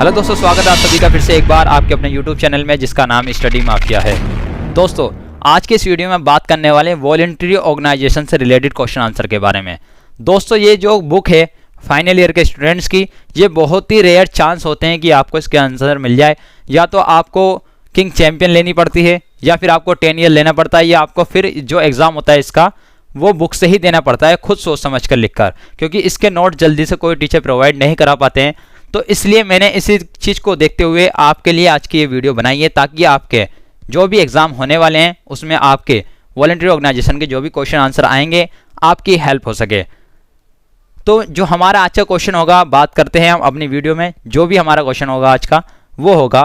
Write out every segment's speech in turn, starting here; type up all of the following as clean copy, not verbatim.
Hello दोस्तों, स्वागत है आप सभी का फिर से एक बार आपके अपने YouTube चैनल में जिसका नाम स्टडी माफिया है। दोस्तों, आज के इस वीडियो में बात करने वाले वॉलंटरी ऑर्गेनाइजेशन से रिलेटेड क्वेश्चन आंसर के बारे में। दोस्तों, ये जो बुक है फाइनल ईयर के स्टूडेंट्स की, ये बहुत ही रेयर चांस होते हैं कि आपको इसके आंसर मिल जाए। या तो आपको किंग चैंपियन लेनी पड़ती है, या फिर आपको 10 ईयर लेना पड़ता है, या आपको फिर जो एग्ज़ाम होता है इसका वो बुक से ही देना पड़ता है, खुद सोच समझ कर लिखकर, क्योंकि इसके नोट जल्दी से कोई टीचर प्रोवाइड नहीं करा पाते हैं। तो इसलिए मैंने इसी चीज़ को देखते हुए आपके लिए आज की ये वीडियो बनाई है, ताकि आपके जो भी एग्ज़ाम होने वाले हैं उसमें आपके वॉलंटरी ऑर्गेनाइजेशन के जो भी क्वेश्चन आंसर आएंगे आपकी हेल्प हो सके। तो जो हमारा आज का क्वेश्चन होगा, बात करते हैं हम अपनी वीडियो में। जो भी हमारा क्वेश्चन होगा आज का, वो होगा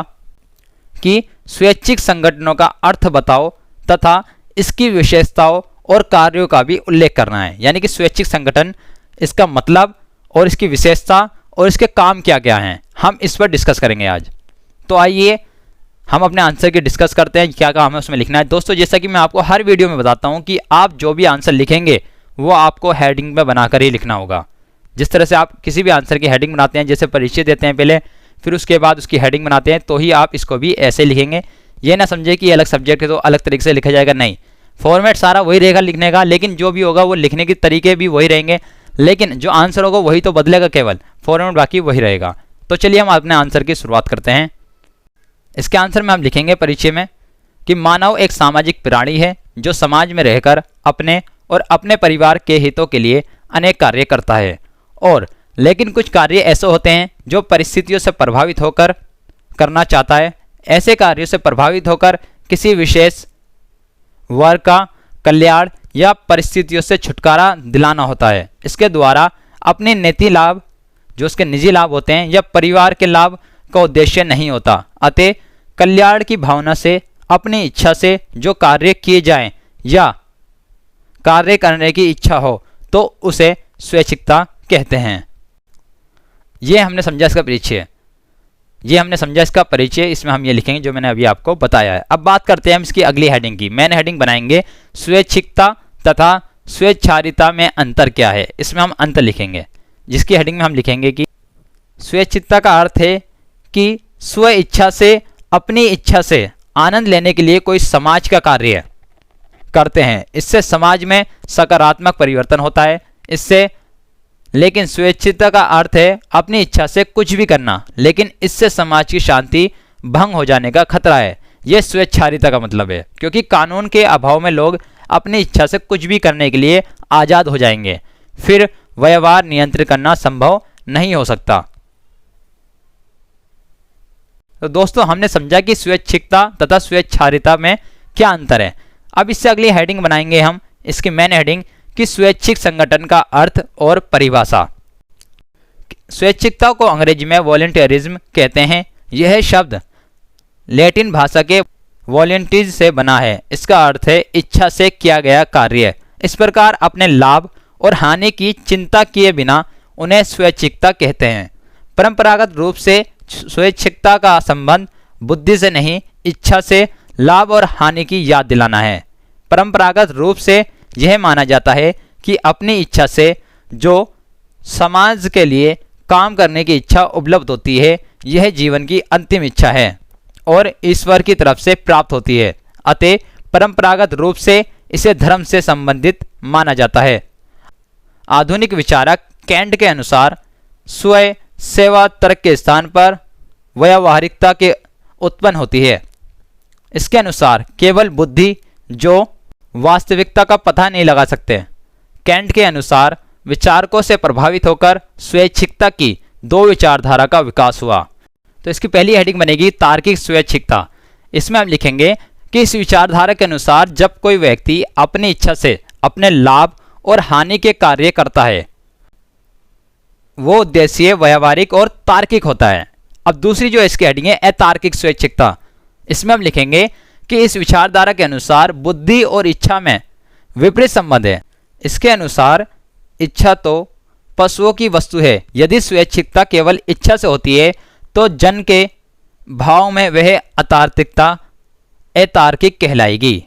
कि स्वैच्छिक संगठनों का अर्थ बताओ तथा इसकी विशेषताओं और कार्यों का भी उल्लेख करना है। यानी कि स्वैच्छिक संगठन, इसका मतलब और इसकी विशेषता और इसके काम क्या क्या हैं, हम इस पर डिस्कस करेंगे आज। तो आइए हम अपने आंसर की डिस्कस करते हैं, क्या क्या हमें उसमें लिखना है। दोस्तों, जैसा कि मैं आपको हर वीडियो में बताता हूं कि आप जो भी आंसर लिखेंगे वो आपको हेडिंग में बनाकर ही लिखना होगा। जिस तरह से आप किसी भी आंसर की हेडिंग बनाते हैं, जैसे परिचय देते हैं पहले, फिर उसके बाद उसकी हेडिंग बनाते हैं, तो ही आप इसको भी ऐसे लिखेंगे। ये ना समझे कि अलग सब्जेक्ट है तो अलग तरीके से लिखा जाएगा, नहीं। फॉर्मेट सारा वही रहेगा लिखने का, लेकिन जो भी होगा वो लिखने के तरीके भी वही रहेंगे, लेकिन जो आंसर होगा वही तो बदलेगा, केवल फॉर्मेट बाकी वही रहेगा। तो चलिए हम अपने आंसर की शुरुआत करते हैं। इसके आंसर में हम लिखेंगे परिचय में कि मानव एक सामाजिक प्राणी है जो समाज में रहकर अपने और अपने परिवार के हितों के लिए अनेक कार्य करता है, और लेकिन कुछ कार्य ऐसे होते हैं जो परिस्थितियों से प्रभावित होकर करना चाहता है। ऐसे कार्यों से प्रभावित होकर किसी विशेष वर्ग का कल्याण या परिस्थितियों से छुटकारा दिलाना होता है। इसके द्वारा अपने निजी लाभ, जो उसके निजी लाभ होते हैं, या परिवार के लाभ का उद्देश्य नहीं होता। अतः कल्याण की भावना से, अपनी इच्छा से जो कार्य किए जाएं या कार्य करने की इच्छा हो, तो उसे स्वैच्छिकता कहते हैं। ये हमने समझा इसका परिचय। इसमें हम ये लिखेंगे जो मैंने अभी आपको बताया है। अब बात करते हैं हम इसकी अगली हेडिंग की। मैंने हेडिंग बनाएंगे स्वैच्छिकता तथा स्वेच्छारिता में अंतर क्या है। इसमें हम अंतर लिखेंगे, जिसकी हेडिंग में हम लिखेंगे कि स्वैच्छिकता का अर्थ है कि स्व इच्छा से, अपनी इच्छा से आनंद लेने के लिए कोई समाज का कार्य करते हैं। इससे समाज में सकारात्मक परिवर्तन होता है। लेकिन स्वेच्छिकता का अर्थ है अपनी इच्छा से कुछ भी करना, लेकिन इससे समाज की शांति भंग हो जाने का खतरा है। यह स्वेच्छारिता का मतलब है, क्योंकि कानून के अभाव में लोग अपनी इच्छा से कुछ भी करने के लिए आज़ाद हो जाएंगे, फिर व्यवहार नियंत्रित करना संभव नहीं हो सकता। तो दोस्तों, हमने समझा कि स्वैच्छिकता तथा स्वेच्छारिता में क्या अंतर है। अब इससे अगली हेडिंग बनाएंगे हम, इसकी मेन हेडिंग कि स्वैच्छिक संगठन का अर्थ और परिभाषा। स्वैच्छिकता को अंग्रेजी में वॉलंटियरिज्म कहते हैं। यह शब्द लैटिन भाषा के वॉलंटीज से बना है। इसका अर्थ है इच्छा से किया गया कार्य। इस प्रकार अपने लाभ और हानि की चिंता किए बिना उन्हें स्वैच्छिकता कहते हैं। परंपरागत रूप से स्वैच्छिकता का संबंध बुद्धि से नहीं, इच्छा से लाभ और हानि की याद दिलाना है। परंपरागत रूप से यह माना जाता है कि अपनी इच्छा से जो समाज के लिए काम करने की इच्छा उपलब्ध होती है, यह जीवन की अंतिम इच्छा है और ईश्वर की तरफ से प्राप्त होती है। अतः परंपरागत रूप से इसे धर्म से संबंधित माना जाता है। आधुनिक विचारक कैंट के अनुसार स्वयं सेवा तर्क के स्थान पर व्यावहारिकता के उत्पन्न होती है। इसके अनुसार केवल बुद्धि जो वास्तविकता का पता नहीं लगा सकते। कैंट के अनुसार विचारकों से प्रभावित होकर स्वैच्छिकता की दो विचारधारा का विकास हुआ। तो इसकी पहली हेडिंग बनेगी तार्किक स्वैच्छिकता। इसमें हम लिखेंगे कि इस विचारधारा के अनुसार जब कोई व्यक्ति अपनी इच्छा से अपने लाभ और हानि के कार्य करता है, वो उद्देश्य व्यावहारिक और तार्किक होता है। अब दूसरी जो इसकी हेडिंग है अतार्किक स्वैच्छिकता। इसमें हम लिखेंगे कि इस विचारधारा के अनुसार बुद्धि और इच्छा में विपरीत संबंध है। इसके अनुसार इच्छा तो पशुओं की वस्तु है। यदि स्वैच्छिकता केवल इच्छा से होती है तो जन के भाव में वह अतार्किक कहलाएगी।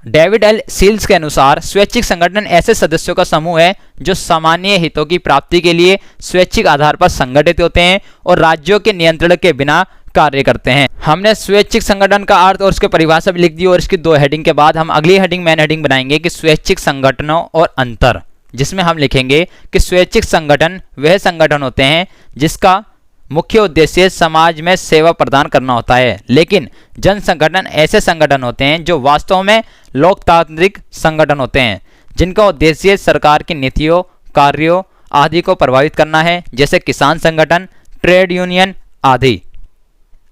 डेविड एल सील्स के अनुसार स्वैच्छिक संगठन ऐसे सदस्यों का समूह है जो सामान्य हितों की प्राप्ति के लिए स्वैच्छिक आधार पर संगठित होते हैं और राज्यों के नियंत्रण के बिना कार्य करते हैं। हमने स्वैच्छिक संगठन का अर्थ और उसकी परिभाषा भी लिख दी और इसकी 2 हेडिंग के बाद हम अगली हेडिंग मेन हेडिंग बनाएंगे कि स्वैच्छिक संगठनों और अंतर, जिसमें हम लिखेंगे कि स्वैच्छिक संगठन वह संगठन होते हैं जिसका मुख्य उद्देश्य समाज में सेवा प्रदान करना होता है, लेकिन जन संगठन ऐसे संगठन होते हैं जो वास्तव में लोकतांत्रिक संगठन होते हैं जिनका उद्देश्य सरकार की नीतियों, कार्यों आदि को प्रभावित करना है, जैसे किसान संगठन, ट्रेड यूनियन आदि।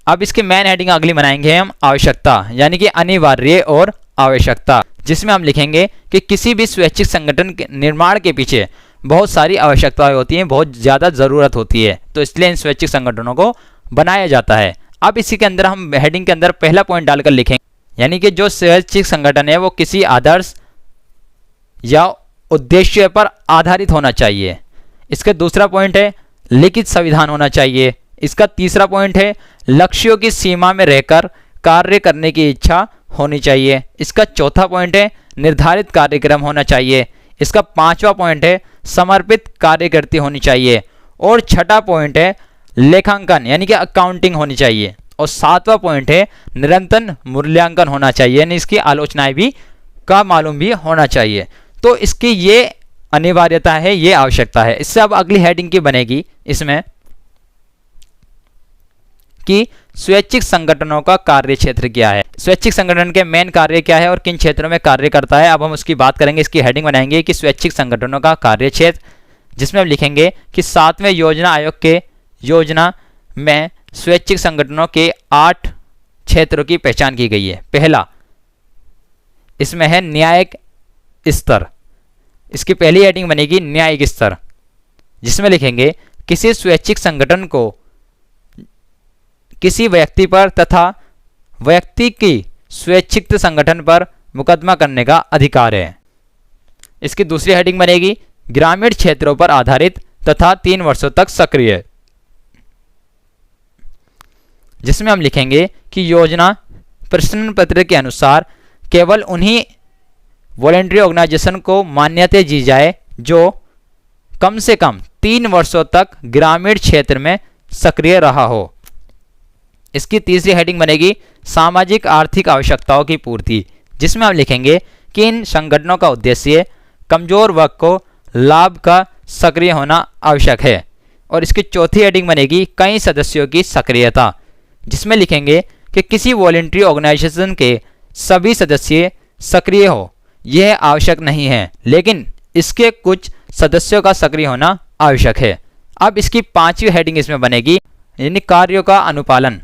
अब इसकी मेन हेडिंग अगली बनाएंगे हम आवश्यकता, यानी कि अनिवार्य और आवश्यकता, जिसमें हम लिखेंगे कि किसी भी स्वैच्छिक संगठन के निर्माण के पीछे बहुत सारी आवश्यकताएं होती हैं, बहुत ज़्यादा ज़रूरत होती है, तो इसलिए इन स्वैच्छिक संगठनों को बनाया जाता है। अब इसी के अंदर हम हेडिंग के अंदर पहला पॉइंट डालकर लिखेंगे, यानी कि जो स्वैच्छिक संगठन है वो किसी आदर्श या उद्देश्य पर आधारित होना चाहिए। इसका दूसरा पॉइंट है लिखित संविधान होना चाहिए। इसका तीसरा पॉइंट है लक्ष्यों की सीमा में रहकर कार्य करने की इच्छा होनी चाहिए। इसका चौथा पॉइंट है निर्धारित कार्यक्रम होना चाहिए। इसका 5वां पॉइंट है समर्पित कार्यकृति होनी चाहिए और 6ठा पॉइंट है लेखांकन यानी कि अकाउंटिंग होनी चाहिए और 7वां पॉइंट है निरंतर मूल्यांकन होना चाहिए, यानी इसकी आलोचनाएं भी का मालूम भी होना चाहिए। तो इसकी ये अनिवार्यता है, ये आवश्यकता है। इससे अब अगली हेडिंग की बनेगी इसमें कि स्वैच्छिक संगठनों का कार्य क्षेत्र क्या है, स्वैच्छिक संगठन के मेन कार्य क्या है और किन क्षेत्रों में कार्य करता है। अब हम उसकी बात करेंगे। इसकी हेडिंग बनाएंगे कि स्वैच्छिक संगठनों का कार्य क्षेत्र, जिसमें हम लिखेंगे कि 7वें योजना आयोग के योजना में स्वैच्छिक संगठनों के 8 क्षेत्रों की पहचान की गई है। पहला इसमें है न्यायिक स्तर। इसकी पहली हेडिंग बनेगी न्यायिक स्तर, जिसमें लिखेंगे किसी स्वैच्छिक संगठन को किसी व्यक्ति पर तथा व्यक्ति की स्वैच्छिक संगठन पर मुकदमा करने का अधिकार है। इसकी दूसरी हेडिंग बनेगी ग्रामीण क्षेत्रों पर आधारित तथा 3 वर्षों तक सक्रिय, जिसमें हम लिखेंगे कि योजना प्रश्न पत्र के अनुसार केवल उन्हीं वॉलंटरी ऑर्गेनाइजेशन को मान्यता दी जाए जो कम से कम 3 वर्षों तक ग्रामीण क्षेत्र में सक्रिय रहा हो। इसकी तीसरी हेडिंग बनेगी सामाजिक आर्थिक आवश्यकताओं की पूर्ति, जिसमें हम लिखेंगे कि इन संगठनों का उद्देश्य कमजोर वर्ग को लाभ का सक्रिय होना आवश्यक है। और इसकी चौथी हेडिंग बनेगी कई सदस्यों की सक्रियता, जिसमें लिखेंगे कि किसी वॉलंटरी ऑर्गेनाइजेशन के सभी सदस्य सक्रिय हो यह आवश्यक नहीं है, लेकिन इसके कुछ सदस्यों का सक्रिय होना आवश्यक है। अब इसकी 5वीं हेडिंग इसमें बनेगी यानी कार्यों का अनुपालन,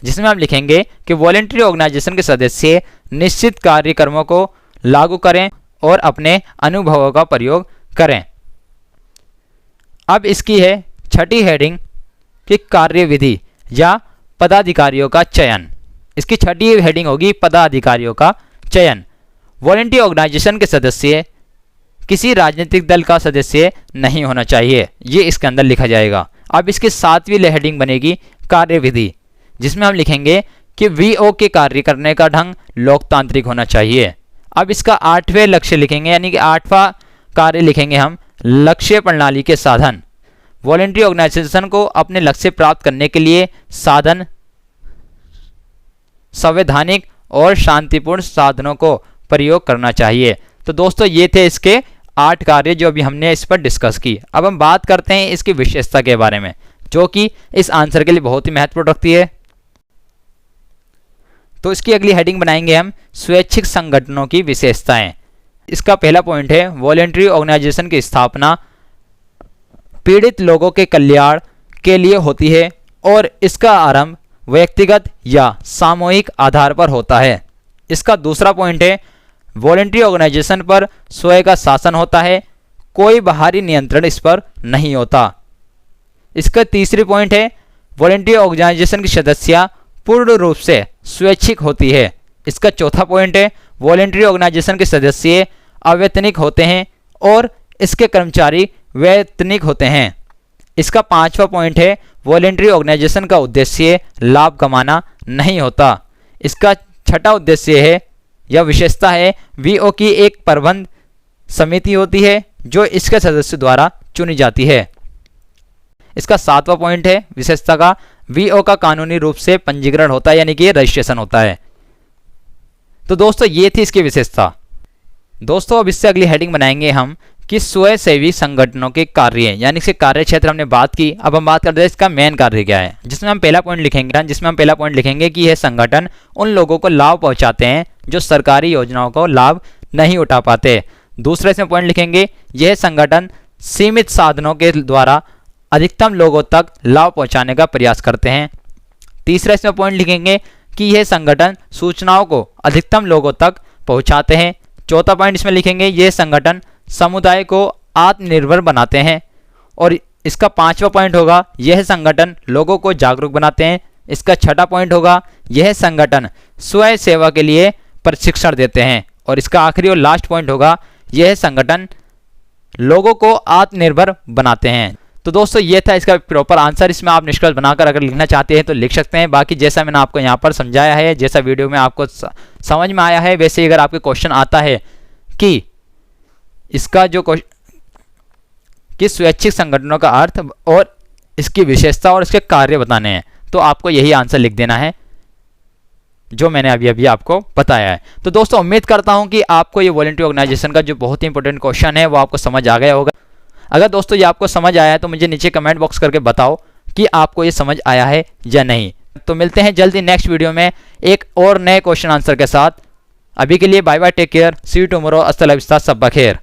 जिसमें हम लिखेंगे कि वॉलंटरी ऑर्गेनाइजेशन के सदस्य निश्चित कार्यक्रमों को लागू करें और अपने अनुभवों का प्रयोग करें। अब इसकी है 6ठी हेडिंग कि कार्यविधि या पदाधिकारियों का चयन। इसकी 6ठी हेडिंग होगी पदाधिकारियों का चयन। वॉलंटरी ऑर्गेनाइजेशन के सदस्य किसी राजनीतिक दल का सदस्य नहीं होना चाहिए, ये इसके अंदर लिखा जाएगा। अब इसकी 7वीं हेडिंग बनेगी कार्यविधि, जिसमें हम लिखेंगे कि वीओ के कार्य करने का ढंग लोकतांत्रिक होना चाहिए। अब इसका 8वें लक्ष्य लिखेंगे, यानी कि 8वां कार्य लिखेंगे हम लक्ष्य प्रणाली के साधन। वॉलंटरी ऑर्गेनाइजेशन को अपने लक्ष्य प्राप्त करने के लिए साधन संवैधानिक और शांतिपूर्ण साधनों को प्रयोग करना चाहिए। तो दोस्तों ये थे इसके 8 कार्य जो अभी हमने इस पर डिस्कस की। अब हम बात करते हैं इसकी विशेषता के बारे में, जो कि इस आंसर के लिए बहुत ही महत्वपूर्ण रखती है। तो इसकी अगली हेडिंग बनाएंगे हम स्वैच्छिक संगठनों की विशेषताएं। इसका पहला पॉइंट है वॉलंटरी ऑर्गेनाइजेशन की स्थापना पीड़ित लोगों के कल्याण के लिए होती है और इसका आरंभ व्यक्तिगत या सामूहिक आधार पर होता है। इसका दूसरा पॉइंट है वॉलंटरी ऑर्गेनाइजेशन पर स्वयं का शासन होता है, कोई बाहरी नियंत्रण इस पर नहीं होता। इसका तीसरी पॉइंट है वॉलंटरी ऑर्गेनाइजेशन की सदस्यता पूर्ण रूप से स्वैच्छिक होती है। इसका चौथा पॉइंट है वॉलंटरी ऑर्गेनाइजेशन के सदस्य अवैतनिक होते हैं और इसके कर्मचारी वैतनिक होते हैं। इसका 5वां पॉइंट है वॉलंटरी ऑर्गेनाइजेशन का उद्देश्य लाभ कमाना नहीं होता। इसका छठा उद्देश्य है या विशेषता है, वीओ की एक प्रबंध समिति होती है जो इसके सदस्यों द्वारा चुनी जाती है। इसका 7वां पॉइंट है विशेषता का, वीओ का कानूनी रूप से पंजीकरण होता है, यानी कि रजिस्ट्रेशन होता है। तो दोस्तों ये थी इसकी विशेषता। दोस्तों अब इससे अगली हेडिंग बनाएंगे हम कि स्वयंसेवी संगठनों के कार्य, यानी कि कार्य क्षेत्र हमने बात की। अब हम बात करते हैं इसका मेन कार्य क्या है, जिसमें हम पहला पॉइंट लिखेंगे कि यह संगठन उन लोगों को लाभ पहुंचाते हैं जो सरकारी योजनाओं को लाभ नहीं उठा पाते। दूसरे इसमें पॉइंट लिखेंगे यह संगठन सीमित साधनों के द्वारा अधिकतम लोगों तक लाभ पहुंचाने का प्रयास करते हैं। तीसरा इसमें पॉइंट लिखेंगे कि यह संगठन सूचनाओं को अधिकतम लोगों तक पहुंचाते हैं। चौथा पॉइंट इसमें लिखेंगे यह संगठन समुदाय को आत्मनिर्भर बनाते हैं। और इसका 5वां पॉइंट होगा यह संगठन लोगों को जागरूक बनाते हैं। इसका 6ठा पॉइंट होगा यह संगठन स्वयं सेवा के लिए प्रशिक्षण देते हैं। और इसका आखिरी और लास्ट पॉइंट होगा यह संगठन लोगों को आत्मनिर्भर बनाते हैं। तो दोस्तों ये था इसका प्रॉपर आंसर। इसमें आप निष्कर्ष बनाकर अगर लिखना चाहते हैं तो लिख सकते हैं। बाकी जैसा मैंने आपको यहाँ पर समझाया है, जैसा वीडियो में आपको समझ में आया है, वैसे अगर आपके क्वेश्चन आता है कि इसका जो कि स्वैच्छिक संगठनों का अर्थ और इसकी विशेषता और इसके कार्य बताने हैं, तो आपको यही आंसर लिख देना है जो मैंने अभी आपको बताया है। तो दोस्तों उम्मीद करता हूं कि आपको ये वॉलंटियर ऑर्गेनाइजेशन का जो बहुत ही इंपॉर्टेंट क्वेश्चन है वो आपको समझ आ गया होगा। अगर दोस्तों ये आपको समझ आया है तो मुझे नीचे कमेंट बॉक्स करके बताओ कि आपको ये समझ आया है या नहीं। तो मिलते हैं जल्दी नेक्स्ट वीडियो में एक और नए क्वेश्चन आंसर के साथ। अभी के लिए bye bye, take care, see you tomorrow, अस्सलाम वालेकुम, सब बखैर।